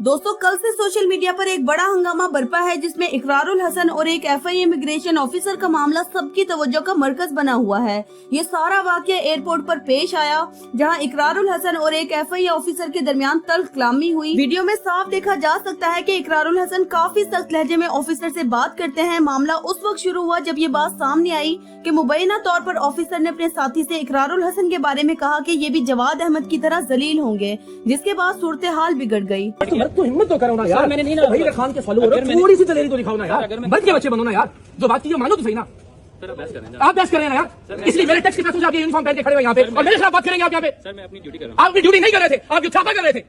दोस्तों कल से सोशल मीडिया पर एक बड़ा हंगामा बरपा है जिसमें इकरारुल हसन और एक एफआई इमिग्रेशन ऑफिसर का मामला सबकी तवज्जो का मरकज बना हुआ है। ये सारा वाकया एयरपोर्ट पर पेश आया जहां इकरारुल हसन और एक एफआई ऑफिसर के दरमियान तल्ख कलामी हुई। वीडियो में साफ देखा जा सकता है कि इकरारुल हसन काफी सख्त लहजे में ऑफिसर से बात करते हैं। मामला उस वक्त शुरू हुआ जब ये बात सामने आई कि मुबैना तौर पर ऑफिसर ने अपने साथी से इकरारुल हसन के बारे में कहा कि ये भी जवाद अहमद की तरह जलील होंगे, जिसके बाद सूरत हाल बिगड़ गई। तो हिम्मत तो करो ना यार, मैंने नहीं ना वही खान के फॉलोअर हो, थोड़ी सी दलेरी तो दिखाओ ना यार, बच के बच्चे बनो ना यार, जो बात की जो मानो तो सही ना। आप बहस कर रहे हैं ना यार, इसलिए मेरे टैक्स के पैसों से आप ये यूनिफॉर्म पहन के खड़े हो यहाँ पे और मेरे खिलाफ बात करेंगे आप यहाँ पे। सर मैं अपनी ड्यूटी कर रहा हूँ। आप अपनी ड्यूटी नहीं कर रहे थे, आप जो छापा कर रहे थे।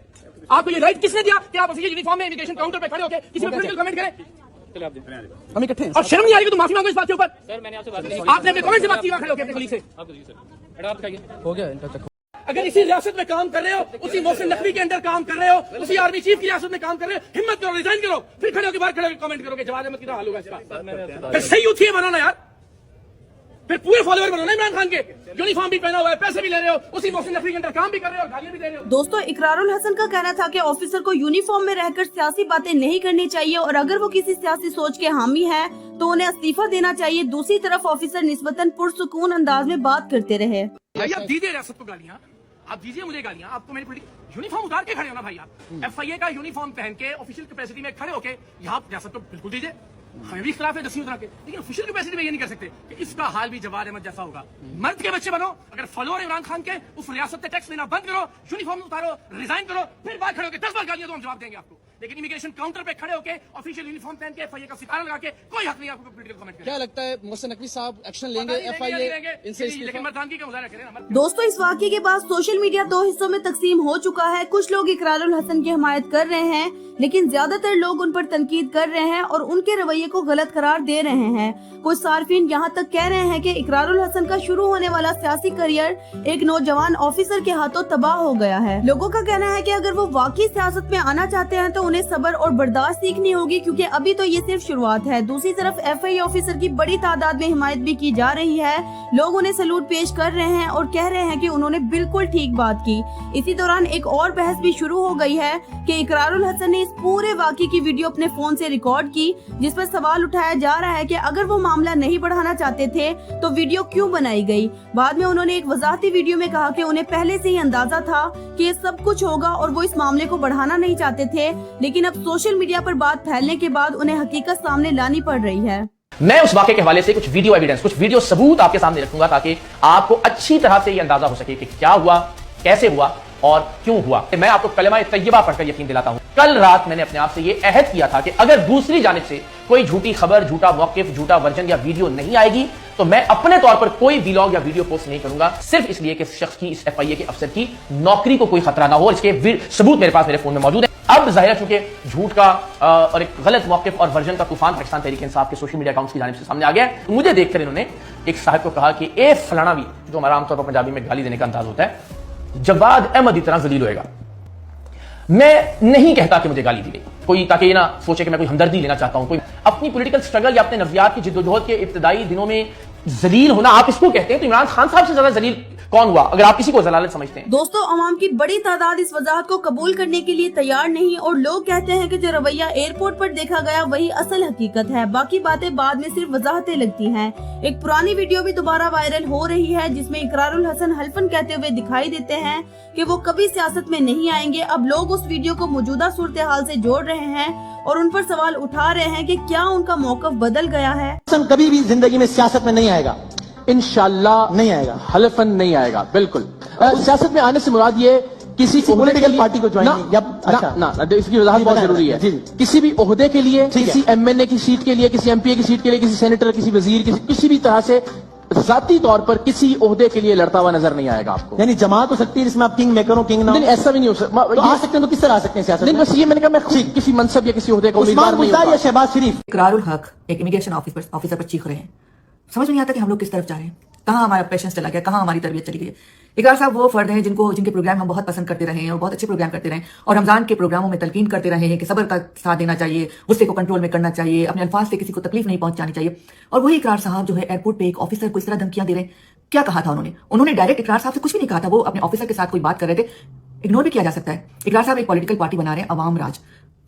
आपको ये राइट किसने दिया कि आप उसी यूनिफॉर्म में इमिग्रेशन काउंटर पे खड़े होकर किसी में पॉलिटिकल कमेंट करें? हम इकट्ठे हैं और शर्म नहीं आ रही कि तुम माफी मांगो इस बात के ऊपर। सर मैंने आपसे बात नहीं की, आपने अपने कमेंट से बात की खड़े होकर अपने कलीग से। आप हो गया इनका चक्कर। अगर इसी रियासत में काम कर रहे हो, उसी मोहसिन नकवी के अंदर काम कर रहे हो, उसी आर्मी चीफ की रियासत में काम कर रहे हो, हिम्मत करो, रिजाइन करो, फिर खड़े होकर बाहर खड़े होकर कमेंट करोगे जवाब अहमद की हाल होगा इसका। फिर सही यूथ बनो ना यार, फिर पूरे फॉलोअर बनो ना इमरान खान के। यूनिफॉर्म भी पहना हुआ है, पैसे भी ले रहे हो, उसी मोहसिन नकवी के अंदर काम भी कर रहे हो और गालियां भी दे रहे हो। दोस्तों इकरारुल हसन का कहना था कि ऑफिसर को यूनिफॉर्म में रहकर सियासी बातें नहीं करनी चाहिए और अगर वो किसी सियासी सोच के हामी है तो उन्हें इस्तीफा देना चाहिए। दूसरी तरफ ऑफिसर निस्बतन पुरसुकून अंदाज में बात करते रहे। आप दीजिए रियासत को गालियां, आप दीजिए मुझे गालियां, आपको मेरी पॉलिटिकल यूनिफॉर्म उतार के खड़े हो ना भाई। आप एफआईए का यूनिफॉर्म पहन के ऑफिशियल कैपेसिटी में खड़े होके यहाँ रियासत को बिल्कुल दीजिए। हमें भी खिलाफ है 10वीं उतरा के, लेकिन ऑफिशियल कैपेसिटी में ये नहीं कर सकते कि इसका हाल भी जवाद अहमद जैसा होगा। मर्द के बच्चे बनो, अगर फॉलोअर इमरान खान के उस रियासत से टैक्स देना बंद करो, यूनिफॉर्म उतारो, रिजाइन करो, फिर बाहर खड़े होकर 10 बार गालियां तो हम जवाब देंगे आपको। लेकिन इमिग्रेशन काउंटर पे खड़े होकर ऑफिशियल यूनिफॉर्म पहन के एफआईए का सितारा लगा के कोई हक नहीं आपको पॉलिटिकल कमेंट करने। क्या लगता है मोहसिन नकवी साहब एक्शन लेंगे एफआईए इनसे? लेकिन मर्दानगी का मुजाहरा करें ना। दोस्तों इस वाकये के बाद सोशल मीडिया दो हिस्सों में तकसीम हो चुका है। कुछ लोग इकरारुल हसन की हिमायत कर रहे हैं लेकिन ज्यादातर लोग उन पर तनकीद कर रहे हैं और उनके रवैये को गलत करार दे रहे हैं। कुछ सार्फिन यहाँ तक कह रहे हैं कि इकरारुल हसन का शुरू होने वाला सियासी करियर एक नौजवान ऑफिसर के हाथों तबाह हो गया है। लोगों का कहना है कि अगर वो वाकई सियासत में आना चाहते हैं तो उन्हें सब्र और बर्दाश्त सीखनी होगी क्योंकि अभी तो ये सिर्फ शुरुआत है। दूसरी तरफ एफआई ऑफिसर की बड़ी तादाद में हिमायत भी की जा रही है। लोग उन्हें सैल्यूट पेश कर रहे हैं और कह रहे हैं कि उन्होंने बिल्कुल ठीक बात की। इसी दौरान एक और बहस भी शुरू हो गई है कि इकरारुल हसन ने इस पूरे वाकये की वीडियो अपने फोन से रिकॉर्ड की, जिस पर सवाल उठाया जा रहा है कि अगर वो मामला नहीं बढ़ाना चाहते थे तो वीडियो क्यों बनाई गई। बाद में उन्होंने एक वजाहती वीडियो में कहा कि उन्हें पहले से ही अंदाजा था कि ये सब कुछ होगा और वो इस मामले को बढ़ाना नहीं चाहते थे, लेकिन अब सोशल मीडिया पर बात फैलने के बाद उन्हें हकीकत सामने लानी पड़ रही है। मैं उस वाकये के हवाले से कुछ वीडियो एविडेंस, कुछ वीडियो सबूत आपके सामने रखूंगा ताकि आपको अच्छी तरह से ये अंदाजा हो सके कि क्या हुआ, कैसे हुआ और क्यों हुआ। मैं आपको कलमा तैयबा पढ़कर यकीन दिलाता हूं। कल रात मैंने अपने आप से ये अहद किया था कि अगर दूसरी जानिब से कोई झूठी खबर, झूठा मौकिफ, झूठा वर्जन या वीडियो नहीं आएगी तो मैं अपने तौर पर कोई व्लॉग या वीडियो पोस्ट नहीं करूंगा, सिर्फ इसलिए कि इस शख्स की, इस एफआईए के अफसर की नौकरी को कोई खतरा ना हो। इसके सबूत मेरे पास मेरे फोन में मौजूद है। अब जाहिर है चूंकि झूठ का और एक गलत मौकिफ और वर्जन का तूफान पाकिस्तान तहरीक इंसाफ के सोशल मीडिया अकाउंट्स की जानिब से सामने आ गया है। मुझे देखकर इन्होंने एक साहब को कहा कि ए फलाना भी, जो हमारा आमतौर पर पंजाबी में गाली देने का अंदाज होता है, जवाद अहमद इतना जलील होएगा। मैं नहीं कहता कि मुझे गाली दी गई कोई, ताकि ये ना सोचे कि मैं कोई हमदर्दी लेना चाहता हूं। कोई अपनी पॉलिटिकल स्ट्रगल या अपने नज़रियात की जिद्दोजहद के इब्तदाई दिनों में जलील होना आप इसको कहते हैं, तो इमरान खान साहब से ज्यादा जलील कौन हुआ अगर आप किसी को जलालत समझते हैं? दोस्तों अवाम की बड़ी तादाद इस वजाहत को कबूल करने के लिए तैयार नहीं और लोग कहते हैं कि जो रवैया एयरपोर्ट पर देखा गया वही असल हकीकत है, बाकी बातें बाद में सिर्फ वजाहतें लगती हैं। एक पुरानी वीडियो भी दोबारा वायरल हो रही है जिसमें इकरारुल हसन हल्फन कहते हुए दिखाई देते हैं कि वो कभी सियासत में नहीं आएंगे। अब लोग उस वीडियो को मौजूदा सूरत हाल से जोड़ रहे हैं और उन पर सवाल उठा रहे हैं कि क्या उनका मौकफ बदल गया है। हसन कभी भी जिंदगी में सियासत में नहीं आएगा, इंशाल्लाह नहीं आएगा, हलफन नहीं आएगा। बिल्कुल सियासत में आने से मुराद ये किसी पॉलिटिकल पार्टी को ज्वाइन या इसकी वजाहत बहुत जरूरी है। किसी भी ओहदे के लिए, किसी एमएनए की सीट के लिए, किसी एमपीए की सीट के लिए, किसी सेनेटर, किसी वजीर, किसी भी तरह से जाती तौर पर किसी ओहदे के लिए लड़ता हुआ नजर नहीं आएगा आपको। यानी जमात हो सकती है जिसमें आप किंग मेकर हो, किंग ना हो। नहीं, ऐसा भी नहीं हो सकता। तो आ सकते हैं तो किस तरह आ सकते हैं सियासत में? नहीं, बस ये मैंने कहा मैं किसी मनसब या किसी ओहदे का उम्मीदवार नहीं हूं। या शहबाज शरीफ इकरारुल हक एक इमिग्रेशन ऑफिसर पर चीख रहे हैं। समझ नहीं आता कि हम लोग किस तरफ जा रहे हैं, कहाँ हमारा पेशेंस चला गया, कहाँ हमारी तरबियत चली गई। इकरार साहब वो फर्द हैं जिनके प्रोग्राम हम बहुत पसंद करते रहे हैं और बहुत अच्छे प्रोग्राम करते रहे और रमजान के प्रोग्रामों में तलकीन करते रहे हैं कि सब्र का साथ देना चाहिए, गुस्से को कंट्रोल में करना चाहिए, अपने अल्फाज से किसी को तकलीफ नहीं पहुंचानी चाहिए। और वही इकरार साहब जो है एयरपोर्ट पे एक ऑफिसर को इस तरह धमकियां दे रहे हैं। क्या कहा था उन्होंने डायरेक्ट इकरार साहब से कुछ भी नहीं कहा था, वो अपने ऑफिसर के साथ कोई बात कर रहे थे, इग्नोर भी किया जा सकता है। इकरार साहब एक पॉलिटिकल पार्टी बना रहे हैं अवाम राज,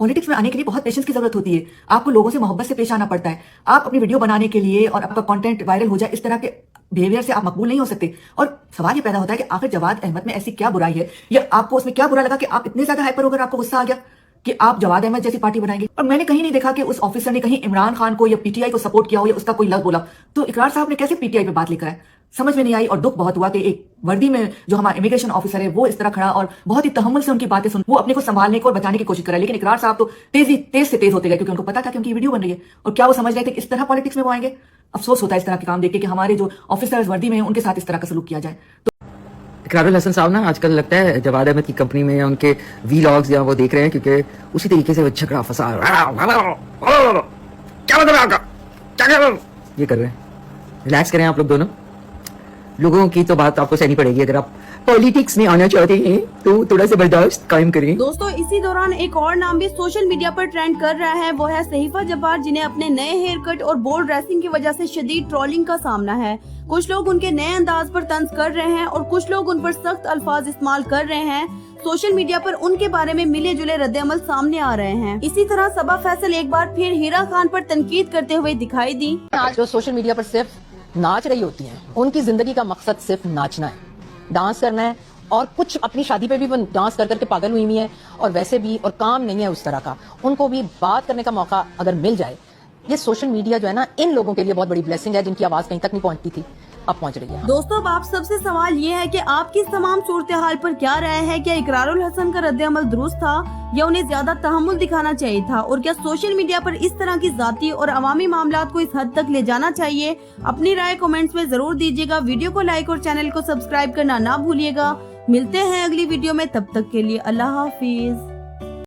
पॉलिटिक्स में आने के लिए बहुत पेशेंस की जरूरत होती है। आपको लोगों से मोहब्बत से पेश आना पड़ता है। आप अपनी वीडियो बनाने के लिए और आपका कंटेंट वायरल हो जाए, इस तरह के बिहेवियर से आप मकबूल नहीं हो सकते। और सवाल ये पैदा होता है कि आखिर जवाद अहमद में ऐसी क्या बुराई है, या आपको उसमें क्या बुरा लगा कि आप इतने ज्यादा हाइपर होकर आपको गुस्सा आ गया कि आप जवाद अहमद जैसी पार्टी बनाएंगे। और मैंने कहीं नहीं देखा कि उस ऑफिसर ने कहीं इमरान खान को या पीटीआई को सपोर्ट किया हो या उसका कोई लफ्ज बोला। तो इकरार साहब ने कैसे पीटीआई पे बात लेकर आए, समझ में नहीं आई। और दुख बहुत हुआ कि एक वर्दी में जो हमारा इमिग्रेशन ऑफिसर है वो इस तरह खड़ा और बहुत ही तहम्मुल से उनकी बातें सुन, वो अपने को संभालने को और बचाने की कोशिश कर रहा है। लेकिन इकरार साहब तो तेज से तेज होते गए, क्योंकि उनको पता था कि उनकी वीडियो बन रही है। और क्या वो समझ रहे थे कि इस तरह पॉलिटिक्स में वो आएंगे? अफसोस होता है इस तरह के काम देख के कि हमारे जो ऑफिसर्स वर्दी में हैं उनके साथ इस तरह का सलूक किया जाए। तो इकरारुल हसन साहब ना आजकल लगता है जवाद अहमद की कंपनी में या उनके वीलॉग्स या वो देख रहे हैं, क्योंकि उसी तरीके से वो झगड़ा फसा क्या मतलब आपका क्या ये कर रहे हैं। रिलैक्स करें आप लोग दोनों, लोगों की तो बात आपको सहनी पड़ेगी। अगर आप पॉलिटिक्स में आना चाहते हैं तो थोड़ा सा बर्दाश्त कायम करें। दोस्तों इसी दौरान एक और नाम भी सोशल मीडिया पर ट्रेंड कर रहा है, वो है सहीफा जब्बार, जिन्हें अपने नए हेयर कट और बोल्ड ड्रेसिंग की वजह से शदीद ट्रोलिंग का सामना है। कुछ लोग उनके नए अंदाज पर तंज कर रहे हैं और कुछ लोग उन पर सख्त अल्फाज इस्तेमाल कर रहे हैं। सोशल मीडिया पर उनके बारे में मिले जुले रद्द-ए-अमल सामने आ रहे हैं। इसी तरह सबा फैसल एक बार फिर हीरा खान पर तनकीद करते हुए दिखाई दी। आज जो सोशल मीडिया पर सिर्फ नाच रही होती हैं, उनकी जिंदगी का मकसद सिर्फ नाचना है, डांस करना है, और कुछ अपनी शादी पे भी वो डांस कर करके पागल हुई है, और वैसे भी और काम नहीं है उस तरह का। उनको भी बात करने का मौका अगर मिल जाए, ये सोशल मीडिया जो है ना, इन लोगों के लिए बहुत बड़ी ब्लेसिंग है, जिनकी आवाज कहीं तक नहीं पहुंचती थी, अब पहुंच रही है। दोस्तों अब आप सबसे सवाल ये है कि आपकी इस तमाम सूरत हाल पर क्या राय है? क्या इकरारुल हसन का रद्द-ए-अमल दुरुस्त था या उन्हें ज्यादा तहम्मुल दिखाना चाहिए था? और क्या सोशल मीडिया पर इस तरह की जाती और अवामी मामलात को इस हद तक ले जाना चाहिए? अपनी राय कमेंट्स में जरूर दीजिएगा। वीडियो को लाइक और चैनल को सब्सक्राइब करना ना भूलिएगा। मिलते हैं अगली वीडियो में, तब तक के लिए अल्लाह हाफिज।